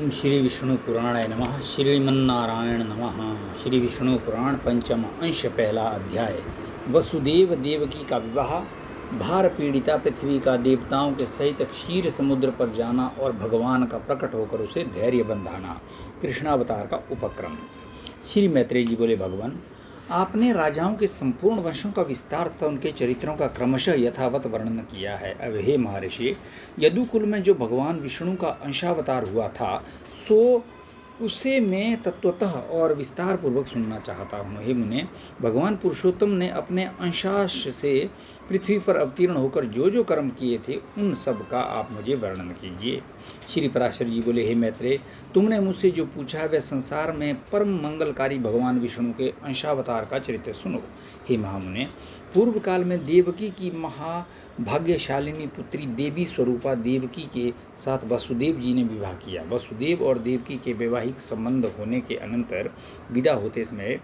ओम श्री विष्णु पुराणाय नमः। श्रीमन्नारायण नमः। श्री विष्णु पुराण पंचम अंश पहला अध्याय। वसुदेव देवकी का विवाह, भार पीड़िता पृथ्वी का देवताओं के सहित क्षीर समुद्र पर जाना और भगवान का प्रकट होकर उसे धैर्य बंधाना, कृष्णावतार का उपक्रम। श्री मैत्रेय जी बोले, भगवान आपने राजाओं के संपूर्ण वंशों का विस्तार तथा उनके चरित्रों का क्रमशः यथावत वर्णन किया है। अब हे महर्षि, यदुकुल में जो भगवान विष्णु का अंशावतार हुआ था, सो उसे मैं तत्वतः और विस्तार पूर्वक सुनना चाहता हूँ। हे मुने, भगवान पुरुषोत्तम ने अपने अंशांश से पृथ्वी पर अवतीर्ण होकर जो जो कर्म किए थे, उन सब का आप मुझे वर्णन कीजिए। श्री पराशर जी बोले, हे मैत्रेय, तुमने मुझसे जो पूछा वह संसार में परम मंगलकारी भगवान विष्णु के अंशावतार का चरित्र सुनो। हे महामुने, पूर्व काल में देवकी की महाभाग्यशालिनी पुत्री देवी स्वरूपा देवकी के साथ वसुदेव जी ने विवाह किया। वसुदेव और देवकी के वैवाहिक संबंध होने के अनंतर विदा होते समय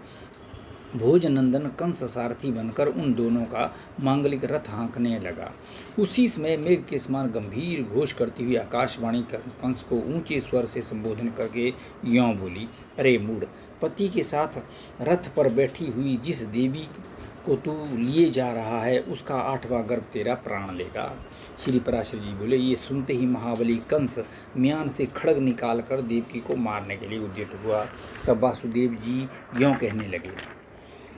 भोजनंदन कंस सारथी बनकर उन दोनों का मांगलिक रथ हाँकने लगा। उसी समय मेघ के समान गंभीर घोष करती हुई आकाशवाणी कंस को ऊंचे स्वर से संबोधन करके यों बोली, अरे मूढ़, पति के साथ रथ पर बैठी हुई जिस देवी को तू लिए जा रहा है, उसका 8वां गर्भ तेरा प्राण लेगा। श्री पराशर जी बोले, ये सुनते ही महाबली कंस म्यान से खड्ग निकालकर देवकी को मारने के लिए उद्यत हुआ। तब वासुदेव जी यों कहने लगे,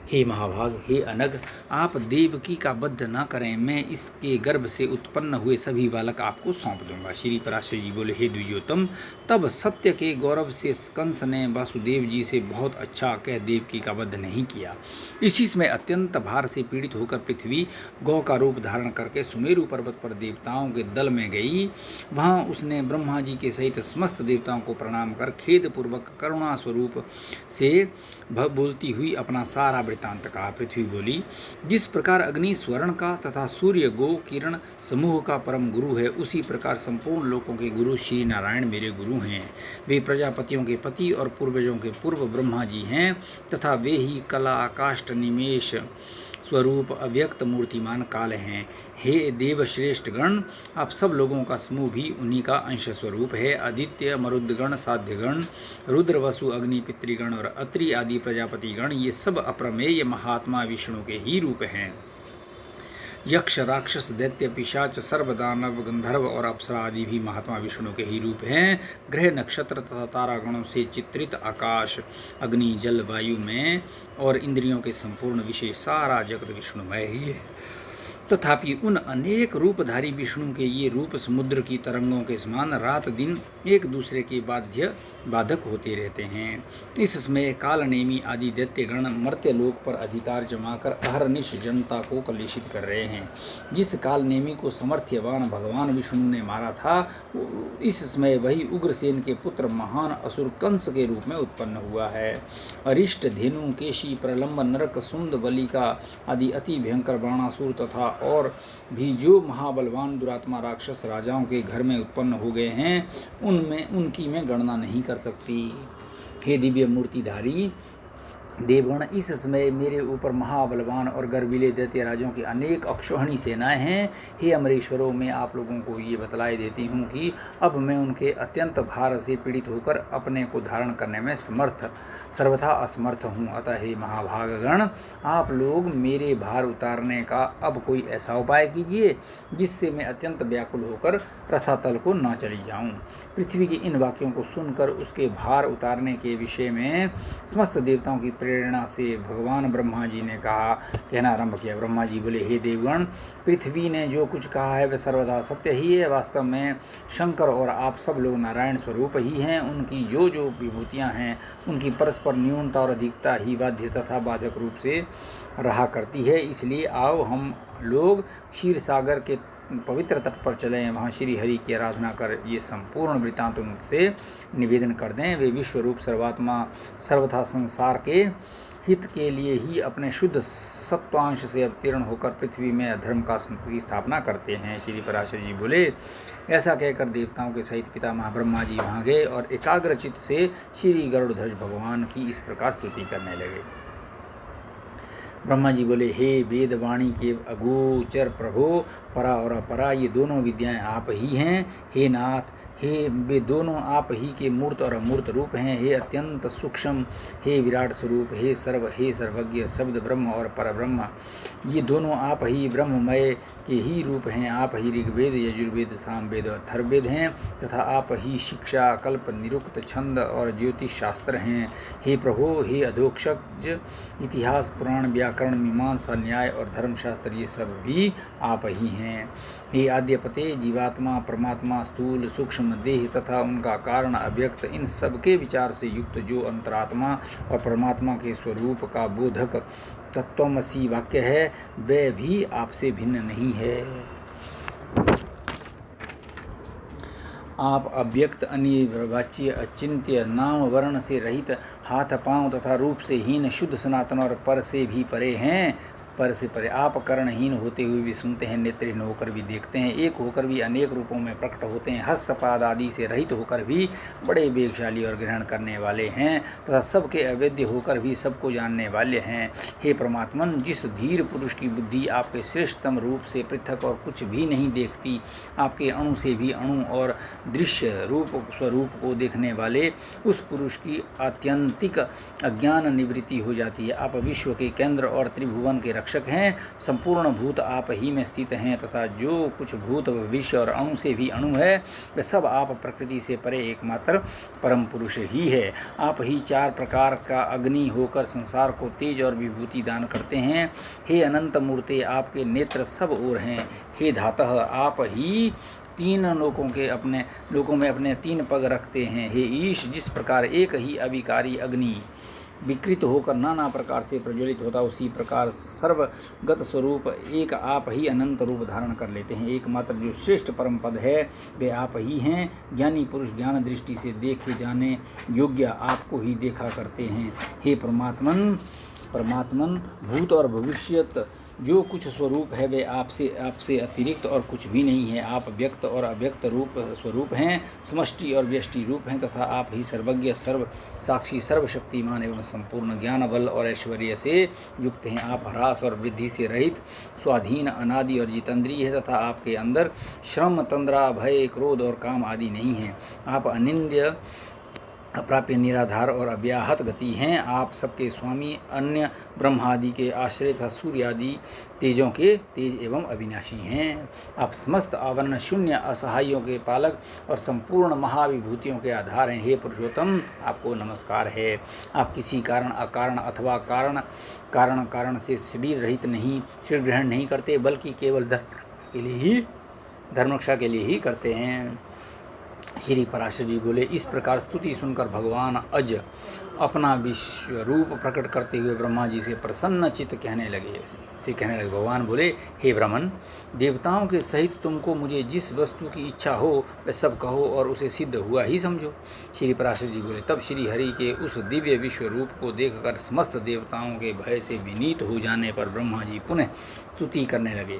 हे महाभाग, हे अनग, आप देवकी का वध न करें, मैं इसके गर्भ से उत्पन्न हुए सभी बालक आपको सौंप दूंगा। श्री पराशर जी बोले, हे द्विजोतम, तब सत्य के गौरव से कंस ने वासुदेव जी से बहुत अच्छा कह देवकी का वध नहीं किया। इसी समय अत्यंत भार से पीड़ित होकर पृथ्वी गौ का रूप धारण करके सुमेरु पर्वत पर देवताओं के दल में गई। वहाँ उसने ब्रह्मा जी के सहित समस्त देवताओं को प्रणाम कर खेदपूर्वक करुणा स्वरूप से बोलती हुई अपना सारा वृत्तांत कहा। पृथ्वी बोली, जिस प्रकार अग्नि स्वर्ण का तथा सूर्य गो किरण समूह का परम गुरु है, उसी प्रकार संपूर्ण लोकों के गुरु श्री नारायण मेरे गुरु हैं। वे प्रजापतियों के पति और पूर्वजों के पूर्व ब्रह्मा जी हैं तथा वे ही कला काष्ठ निमेष स्वरूप अव्यक्त मूर्तिमान काल हैं। हे देवश्रेष्ठ गण, आप सब लोगों का समूह भी उन्हीं का अंश स्वरूप है। आदित्य, मरुद्गण, साध्यगण, रुद्र, वसु, अग्नि, पितृगण और अत्रि आदि प्रजापति गण, ये सब अप्रमेय महात्मा विष्णु के ही रूप हैं। यक्ष, राक्षस, दैत्य, पिशाच, सर्वदानव, गंधर्व और अप्सरा आदि भी महात्मा विष्णु के ही रूप हैं। ग्रह, नक्षत्र तथा तारागणों से चित्रित आकाश, अग्नि, जल, वायु में और इंद्रियों के संपूर्ण विषय सारा जगत विष्णुमय ही है। तथापि उन अनेक रूपधारी विष्णु के ये रूप समुद्र की तरंगों के समान रात दिन एक दूसरे के बाधक होते रहते हैं। इस समय कालनेमी आदि दैत्यगण मर्त्यलोक पर अधिकार जमाकर अहरनिश जनता को कलुषित कर रहे हैं। जिस कालनेमी को समर्थ्यवान भगवान विष्णु ने मारा था, इस समय वही उग्रसेन के पुत्र महान असुर कंस के रूप में उत्पन्न हुआ है। अरिष्ट, धेनु, केशी, प्रलंब, नरक, सुंद, बलिका आदि अति भयंकर बाणासुर तथा और भी जो महाबलवान दुरात्मा राक्षस राजाओं के घर में उत्पन्न हो गए हैं, उनकी मैं गणना नहीं कर सकती। हे दिव्य मूर्तिधारी देवगण, इस समय मेरे ऊपर महाबलवान और गर्विले दैत्य राजों की अनेक अक्षौहिणी सेनाएं हैं। हे अमरेश्वरों, मैं आप लोगों को ये बतलाई देती हूँ कि अब मैं उनके अत्यंत भार से पीड़ित होकर अपने को धारण करने में सर्वथा असमर्थ हूँ। अतः हे महाभागगण, आप लोग मेरे भार उतारने का अब कोई ऐसा उपाय कीजिए जिससे मैं अत्यंत व्याकुल होकर रसातल को न चली जाऊँ। पृथ्वी के इन वाक्यों को सुनकर उसके भार उतारने के विषय में समस्त देवताओं की प्रेरणा से भगवान ब्रह्मा जी ने कहना आरंभ किया। ब्रह्मा जी बोले, हे देवगण, पृथ्वी ने जो कुछ कहा है वह सर्वदा सत्य ही है। वास्तव में शंकर और आप सब लोग नारायण स्वरूप ही हैं। उनकी जो जो विभूतियाँ हैं, उनकी परस्पर न्यूनता और अधिकता ही बाध्य तथा बाधक रूप से रहा करती है। इसलिए आओ हम लोग क्षीर सागर के पवित्र तट पर चलें, वहाँ श्री हरि की आराधना कर ये संपूर्ण वृत्तांत उनसे निवेदन कर दें। वे विश्वरूप सर्वात्मा सर्वथा संसार के हित के लिए ही अपने शुद्ध सत्वांश से अवतीर्ण होकर पृथ्वी में अधर्म की स्थापना करते हैं। श्री पराशर जी बोले, ऐसा कहकर देवताओं के सहित पितामह ब्रह्मा जी वहाँ गए और एकाग्रचित्त से श्री गरुड़ध्वज भगवान की इस प्रकार स्तुति करने लगे। ब्रह्मा जी बोले, हे वेदवाणी के अगोचर प्रभो, परा और अपरा ये दोनों विद्याएं आप ही हैं। हे नाथ, हे वे दोनों आप ही के मूर्त और अमूर्त रूप हैं। हे अत्यंत सूक्ष्म, हे विराट स्वरूप, हे सर्वज्ञ शब्द ब्रह्म और परब्रह्म, ये दोनों आप ही ब्रह्ममय के ही रूप हैं। आप ही ऋग्वेद, यजुर्वेद, सामवेद और अथर्ववेद हैं तथा आप ही शिक्षा, कल्प, निरुक्त, छंद और ज्योतिष शास्त्र हैं। हे प्रभो, हे अधोक्षज, इतिहास, पुराण, व्याकरण, मीमांसा, न्याय और धर्मशास्त्र, ये सब भी आप ही हैं। हे आद्यपते, जीवात्मा, परमात्मा, स्थूल, सूक्ष्म देह तथा उनका कारण अव्यक्त, इन सब के विचार से युक्त जो अंतरात्मा और परमात्मा के स्वरूप का बोधक तत्वमसी वाक्य है, वह भी आपसे भिन्न नहीं है। आप अव्यक्त, अनिर्वाच्य, अचिंत्य, नाम वर्ण से रहित, हाथ पांव तथा रूप से हीन, शुद्ध, सनातन और पर से भी परे हैं। पर से परे आप कर्णहीन होते हुए भी सुनते हैं, नेत्रहीन होकर भी देखते हैं, एक होकर भी अनेक रूपों में प्रकट होते हैं, हस्तपाद आदि से रहित होकर भी बड़े वेगशाली और ग्रहण करने वाले हैं तथा सबके अवैध होकर भी सबको जानने वाले हैं। हे परमात्मन, जिस धीर पुरुष की बुद्धि आपके श्रेष्ठतम रूप से पृथक और कुछ भी नहीं देखती, आपके अणु से भी अणु और दृश्य रूप स्वरूप को देखने वाले उस पुरुष की आत्यंतिक अज्ञान निवृत्ति हो जाती है। आप विश्व के केंद्र और त्रिभुवन के रक्षक हैं। संपूर्ण भूत आप ही में स्थित हैं तथा जो कुछ भूत भविष्य और अणु से भी अणु है, वे सब आप प्रकृति से परे एकमात्र परम पुरुष ही है। आप ही चार प्रकार का अग्नि होकर संसार को तेज और विभूति दान करते हैं। हे अनंत मूर्ते, आपके नेत्र सब ओर हैं। हे धातः, आप ही तीन लोकों में अपने तीन पग रखते हैं। हे ईश, जिस प्रकार एक ही अविकारी अग्नि विकृत होकर नाना प्रकार से प्रज्वलित होता, उसी प्रकार सर्वगत स्वरूप एक आप ही अनंत रूप धारण कर लेते हैं। एकमात्र जो श्रेष्ठ परम पद है, वे आप ही हैं। ज्ञानी पुरुष ज्ञान दृष्टि से देखे जाने योग्य आपको ही देखा करते हैं। हे परमात्मन, भूत और भविष्यत जो कुछ स्वरूप है, वे आपसे अतिरिक्त और कुछ भी नहीं है। आप व्यक्त और अव्यक्त रूप स्वरूप हैं, समष्टि और व्यष्टि रूप हैं तथा आप ही सर्वज्ञ, सर्व साक्षी, सर्वशक्तिमान एवं संपूर्ण ज्ञान, बल और ऐश्वर्य से युक्त हैं। आप ह्रास और वृद्धि से रहित, स्वाधीन, अनादि और जितेंद्रिय है तथा आपके अंदर श्रम, तंद्रा, भय, क्रोध और काम आदि नहीं है। आप अनिंद्य, अप्राप्य, निराधार और अव्याहत गति हैं। आप सबके स्वामी, अन्य ब्रह्मादि के आश्रय तथा सूर्य आदि तेजों के तेज एवं अविनाशी हैं। आप समस्त आवरण शून्य, असहायों के पालक और संपूर्ण महाविभूतियों के आधार हैं। हे पुरुषोत्तम, आपको नमस्कार है। आप किसी कारण, अकारण अथवा कारण से शरीर रहित नहीं, शरीर ग्रहण नहीं करते, बल्कि केवल धर्म रक्षा के लिए ही करते हैं। श्री पराशर जी बोले, इस प्रकार स्तुति सुनकर भगवान अज अपना विश्व रूप प्रकट करते हुए ब्रह्मा जी से प्रसन्न चित्त कहने लगे। भगवान बोले, हे ब्राह्मण, देवताओं के सहित तुमको मुझे जिस वस्तु की इच्छा हो वह सब कहो और उसे सिद्ध हुआ ही समझो। श्री पराशर जी बोले, तब श्री हरि के उस दिव्य विश्व रूप को देखकर समस्त देवताओं के भय से विनीत हो जाने पर ब्रह्मा जी पुनः स्तुति करने लगे।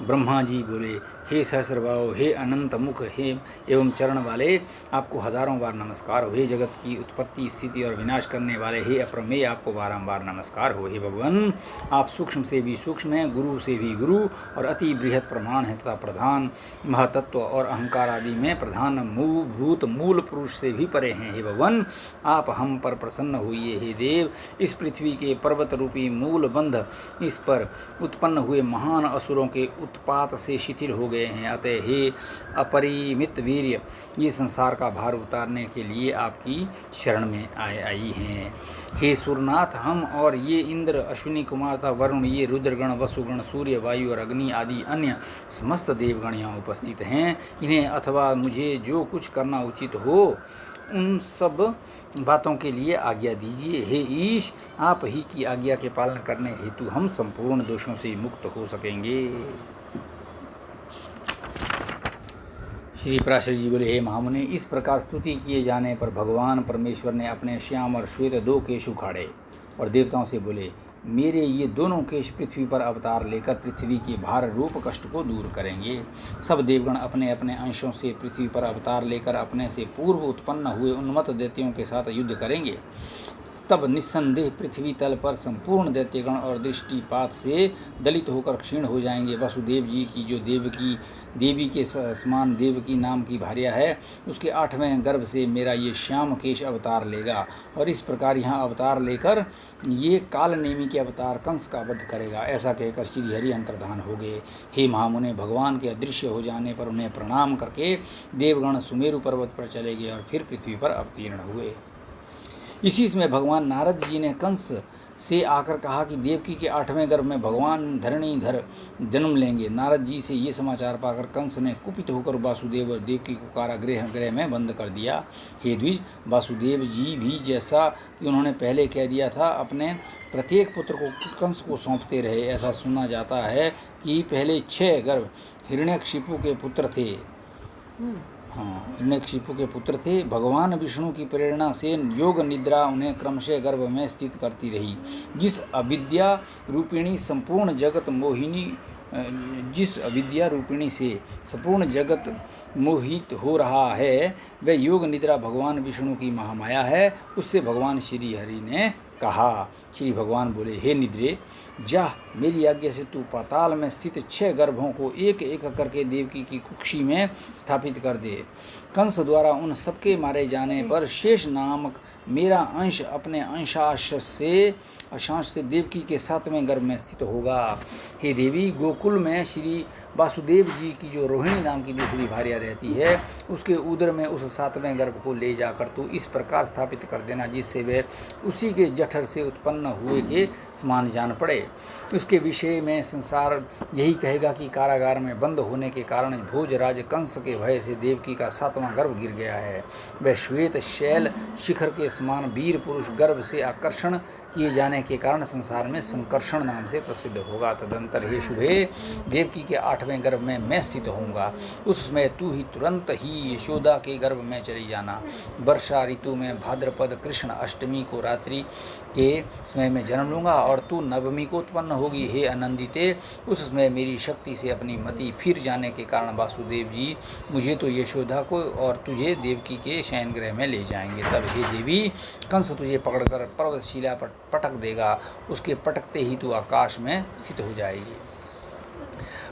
ब्रह्मा जी बोले, हे सहस्रभाव, हे अनंत मुख, हे एवं चरण वाले, आपको हजारों बार नमस्कार हो। हे जगत की उत्पत्ति, स्थिति और विनाश करने वाले, हे अप्रमेय, आपको बारंबार नमस्कार हो। हे भगवान, आप सूक्ष्म से भी सूक्ष्म हैं, गुरु से भी गुरु और अति बृहत् प्रमाण है तथा प्रधान, महतत्व और अहंकार आदि में प्रधान भूत मूल पुरुष से भी परे हैं। हे भगवान, आप हम पर प्रसन्न होइए। हे देव, इस पृथ्वी के पर्वत रूपी मूल बंध इस पर उत्पन्न हुए महान असुरों के उत्पात से शिथिल हो गए हैं। अतः हे अपरिमित वीर्य, ये संसार का भार उतारने के लिए आपकी शरण में आई हैं। हे सूरनाथ, हम और ये इंद्र, अश्विनी कुमार तथा वरुण, ये रुद्रगण, वसुगण, सूर्य, वायु और अग्नि आदि अन्य समस्त देवगण यहाँ उपस्थित हैं। इन्हें अथवा मुझे जो कुछ करना उचित हो उन सब बातों के लिए आज्ञा दीजिए। हे ईश, आप ही की आज्ञा के पालन करने हेतु हम संपूर्ण दोषों से मुक्त हो सकेंगे। श्री पराशर जी बोले, हे महामुनि, इस प्रकार स्तुति किए जाने पर भगवान परमेश्वर ने अपने श्याम और श्वेत दो केश उखाड़े और देवताओं से बोले, मेरे ये दोनों केश पृथ्वी पर अवतार लेकर पृथ्वी के भार रूप कष्ट को दूर करेंगे। सब देवगण अपने अपने अंशों से पृथ्वी पर अवतार लेकर अपने से पूर्व उत्पन्न हुए उन्मत्त दैत्यों के साथ युद्ध करेंगे तब निस्संदेह पृथ्वी तल पर संपूर्ण दैत्यगण और दृष्टिपात से दलित होकर क्षीण हो जाएंगे। वसुदेव जी की जो देवी के समान देवकी नाम की भार्या है, उसके 8वें गर्भ से मेरा ये श्याम केश अवतार लेगा और इस प्रकार यहाँ अवतार लेकर ये कालनेमी के अवतार कंस का वध करेगा। ऐसा कहकर श्री हरि अंतर्धान हो गए। हे महामुने, भगवान के अदृश्य हो जाने पर उन्हें प्रणाम करके देवगण सुमेरु पर्वत पर चले गए और फिर पृथ्वी पर अवतीर्ण हुए। इसी समय भगवान नारद जी ने कंस से आकर कहा कि देवकी के 8वें गर्भ में भगवान धरणीधर जन्म लेंगे। नारद जी से ये समाचार पाकर कंस ने कुपित होकर वासुदेव और देवकी को कारागृह में बंद कर दिया। हे द्विज, वासुदेव जी भी जैसा कि उन्होंने पहले कह दिया था, अपने प्रत्येक पुत्र को कंस को सौंपते रहे। ऐसा सुना जाता है कि पहले 6 गर्भ हिरण्यकशिपु के पुत्र थे। हिरण्यकशिपु के पुत्र थे। भगवान विष्णु की प्रेरणा से योग निद्रा उन्हें क्रमशः गर्भ में स्थित करती रही। जिस अविद्या रूपिणी से संपूर्ण जगत मोहित हो रहा है, वह योग निद्रा भगवान विष्णु की महामाया है। उससे भगवान श्री हरि ने कहा। श्री भगवान बोले, हे निद्रे, जा, मेरी आज्ञा से तू पाताल में स्थित 6 गर्भों को एक एक करके देवकी की कुक्षी में स्थापित कर दे। कंस द्वारा उन सबके मारे जाने पर शेष नामक मेरा अंश अपने अंशांश से देवकी के 7वें गर्भ में स्थित होगा। हे देवी, गोकुल में श्री वासुदेव जी की जो रोहिणी नाम की दूसरी भार्या रहती है, उसके उदर में उस 7वें गर्भ को ले जाकर तू इस प्रकार स्थापित कर देना जिससे वह उसी के जठर से उत्पन्न हुए के समान जान पड़े। उसके विषय में संसार यही कहेगा कि कारागार में बंद होने के कारण भोजराज कंस के भय से देवकी का 7वां गर्भ गिर गया है। वह श्वेत शैल शिखर के समान वीर पुरुष गर्भ से आकर्षण किए जाने के कारण संसार में संकर्षण नाम से प्रसिद्ध होगा। तदंतर हे शुभे, देवकी के 8वें गर्भ में मैं स्थित होऊंगा। उस समय तू ही तुरंत ही यशोदा के गर्भ में चली जाना। वर्षा ऋतु में भाद्रपद कृष्ण अष्टमी को रात्रि के समय में जन्म लूंगा और तू नवमी को उत्पन्न होगी। हे आनंदिते, उस समय मेरी शक्ति से अपनी मति फिर जाने के कारण वासुदेव जी मुझे तो यशोदा को और तुझे देवकी के शयन गृह में ले जाएंगे। तब हे देवी, कंस तुझे पकड़कर पर्वतशिला पर पटक देगा। उसके पटकते ही तू आकाश में स्थित हो जाएगी।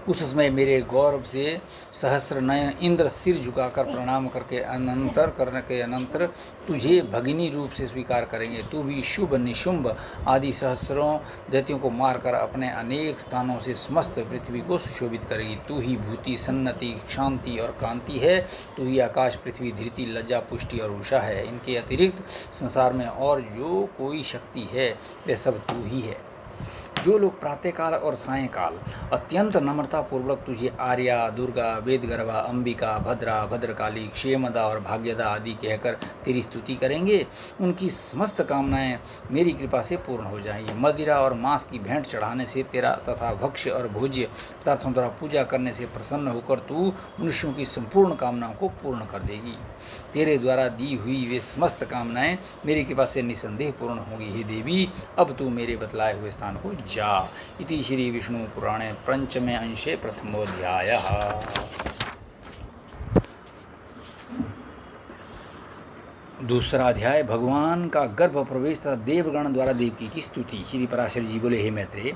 उस समय मेरे गौरव से सहस्र नयन इंद्र सिर झुकाकर प्रणाम करके अनंतर तुझे भगिनी रूप से स्वीकार करेंगे। तू भी शुभ निशुंभ आदि सहस्रों दैत्यों को मारकर अपने अनेक स्थानों से समस्त पृथ्वी को सुशोभित करेगी। तू ही भूति, सन्नति, शांति और कांति है। तू ही आकाश, पृथ्वी, धृति, लज्जा, पुष्टि और उषा है। इनके अतिरिक्त संसार में और जो कोई शक्ति है वह सब तू ही है। जो लोग प्रातःकाल और सायंकाल अत्यंत नम्रतापूर्वक तुझे आर्या, दुर्गा, वेदगर्भा, अंबिका, भद्रा, भद्रकाली, क्षेमदा और भाग्यदा आदि कहकर तेरी स्तुति करेंगे, उनकी समस्त कामनाएं मेरी कृपा से पूर्ण हो जाएंगी। मदिरा और मांस की भेंट चढ़ाने से तेरा तथा भक्ष्य और भोज्य पदार्थों द्वारा पूजा करने से प्रसन्न होकर तू मनुष्यों की संपूर्ण कामनाओं को पूर्ण कर देगी। तेरे द्वारा दी हुई वे समस्त कामनाएं मेरी कृपा से निसंदेह पूर्ण होगी। हे देवी, अब तू मेरे बतलाए हुए स्थान को जा। इति श्री विष्णु पुराणे पंचमे अंशे प्रथमोऽध्यायः। दूसरा अध्याय, भगवान का गर्भ प्रवेश तथा देवगण द्वारा देवकी की स्तुति। श्री पराशर जी बोले, हे मैत्रेय,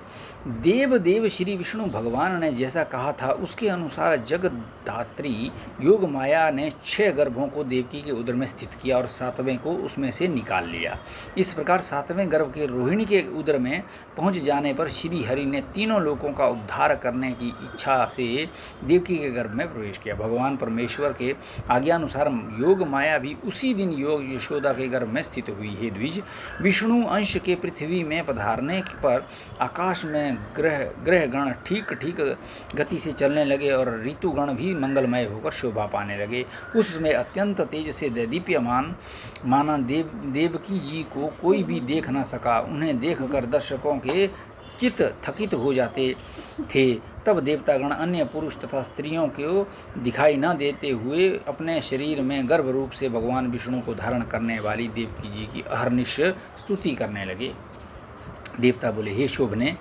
देव श्री विष्णु भगवान ने जैसा कहा था उसके अनुसार जगद्धात्री योग माया ने 6 गर्भों को देवकी के उदर में स्थित किया और 7वें को उसमें से निकाल लिया। इस प्रकार 7वें गर्भ के रोहिणी के उदर में पहुंच जाने पर श्री हरि ने तीनों लोकों का उद्धार करने की इच्छा से देवकी के गर्भ में प्रवेश किया। भगवान परमेश्वर के आज्ञानुसार योग माया भी उसी दिन योग यशोदा के गर्भ में स्थित हुई। हे द्विज, विष्णु अंश के पृथ्वी में पधारने पर आकाश में ग्रह गण ठीक गति से चलने लगे और ऋतुगण भी मंगलमय होकर शोभा पाने लगे। उस समय अत्यंत तेज से दैदीप्यमान माना देवकी जी को कोई भी देख न सका। उन्हें देखकर दर्शकों के चित्त थकित हो जाते थे। तब देवतागण अन्य पुरुष तथा स्त्रियों को दिखाई न देते हुए अपने शरीर में गर्भ रूप से भगवान विष्णु को धारण करने वाली देवकी जी की अहर्निश स्तुति करने लगे। देवता बोले, हे शोभने,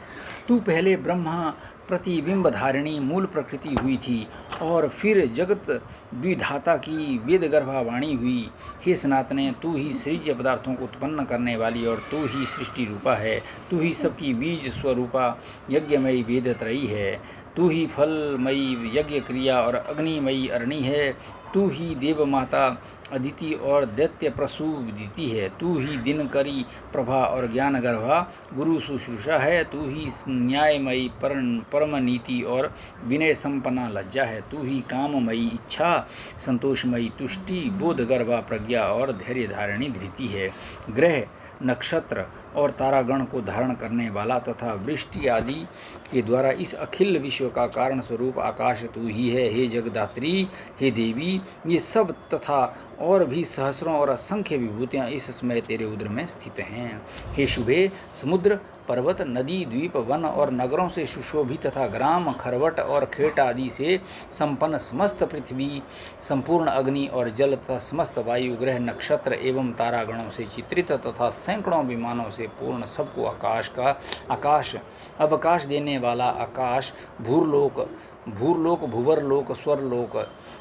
तू पहले ब्रह्मा प्रतिबिंब धारिणी मूल प्रकृति हुई थी और फिर जगत द्विधाता की वेद गर्भावाणी हुई। हे सनातने, तू ही सृज्य पदार्थों को उत्पन्न करने वाली और तू ही सृष्टि रूपा है। तू ही सबकी बीज स्वरूपा यज्ञमयी वेदत्रयी है। तू ही फलमयी यज्ञ क्रिया और अग्निमयी अरणी है। तू ही देव माता अदिति और दैत्य प्रसूदिति है। तू ही दिनकरी प्रभा और ज्ञान गर्भा गुरु शुश्रूषा है। तू ही न्यायमयी परम नीति और विनय संपन्ना लज्जा है। तू ही काममयी इच्छा संतोषमयी तुष्टि बोध गर्भा प्रज्ञा और धैर्य धारिणी धृति है। ग्रह नक्षत्र और तारागण को धारण करने वाला तथा वृष्टि आदि के द्वारा इस अखिल विश्व का कारण स्वरूप आकाश तू ही है। हे जगदात्री, हे देवी, ये सब तथा और भी सहस्रों और असंख्य विभूतियाँ इस समय तेरे उदर में स्थित हैं। हे शुभे, समुद्र पर्वत नदी द्वीप वन और नगरों से सुशोभित तथा ग्राम खरवट और खेत आदि से संपन्न समस्त पृथ्वी, संपूर्ण अग्नि और जल तथा समस्त वायु ग्रह नक्षत्र एवं तारागणों से चित्रित तथा सैकड़ों विमानों से पूर्ण सबको आकाश अवकाश देने वाला आकाश भूरलोक भुवरलोक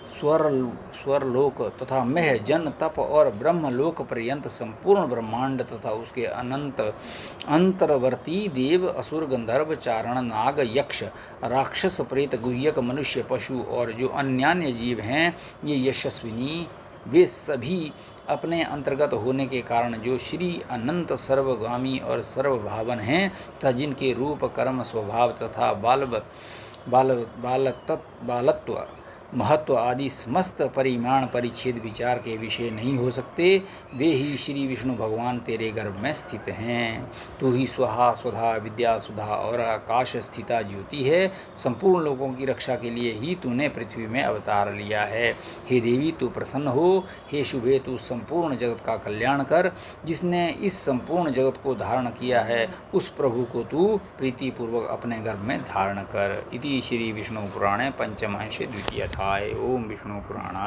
स्वरलोक तथा मह जन तप और ब्रह्मलोक पर्यंत संपूर्ण ब्रह्मांड तथा उसके अनंत अंतर्वर्ती देव असुर गंधर्व चारण नाग यक्ष राक्षस प्रेत गुह्यक मनुष्य पशु और जो अन्यान्य जीव हैं, ये यशस्विनी वे सभी अपने अंतर्गत होने के कारण जो श्री अनंत सर्वगामी और सर्वभावन हैं तथा जिनके रूप कर्म स्वभाव तथा बालत्व महत्व आदि समस्त परिमाण परिच्छेद विचार के विषय नहीं हो सकते, वे ही श्री विष्णु भगवान तेरे गर्भ में स्थित हैं। तू ही स्वहा स्वधा विद्या सुधा और आकाश स्थिता ज्योति है। संपूर्ण लोगों की रक्षा के लिए ही तूने पृथ्वी में अवतार लिया है। हे देवी, तू प्रसन्न हो। हे शुभे, तू संपूर्ण जगत का कल्याण कर। जिसने इस संपूर्ण जगत को धारण किया है उस प्रभु को तू प्रीतिपूर्वक अपने गर्भ में धारण कर। इति श्री विष्णु पुराणे पंचम अंशे द्वितीय अध्याय। ओम विष्णु पुराण।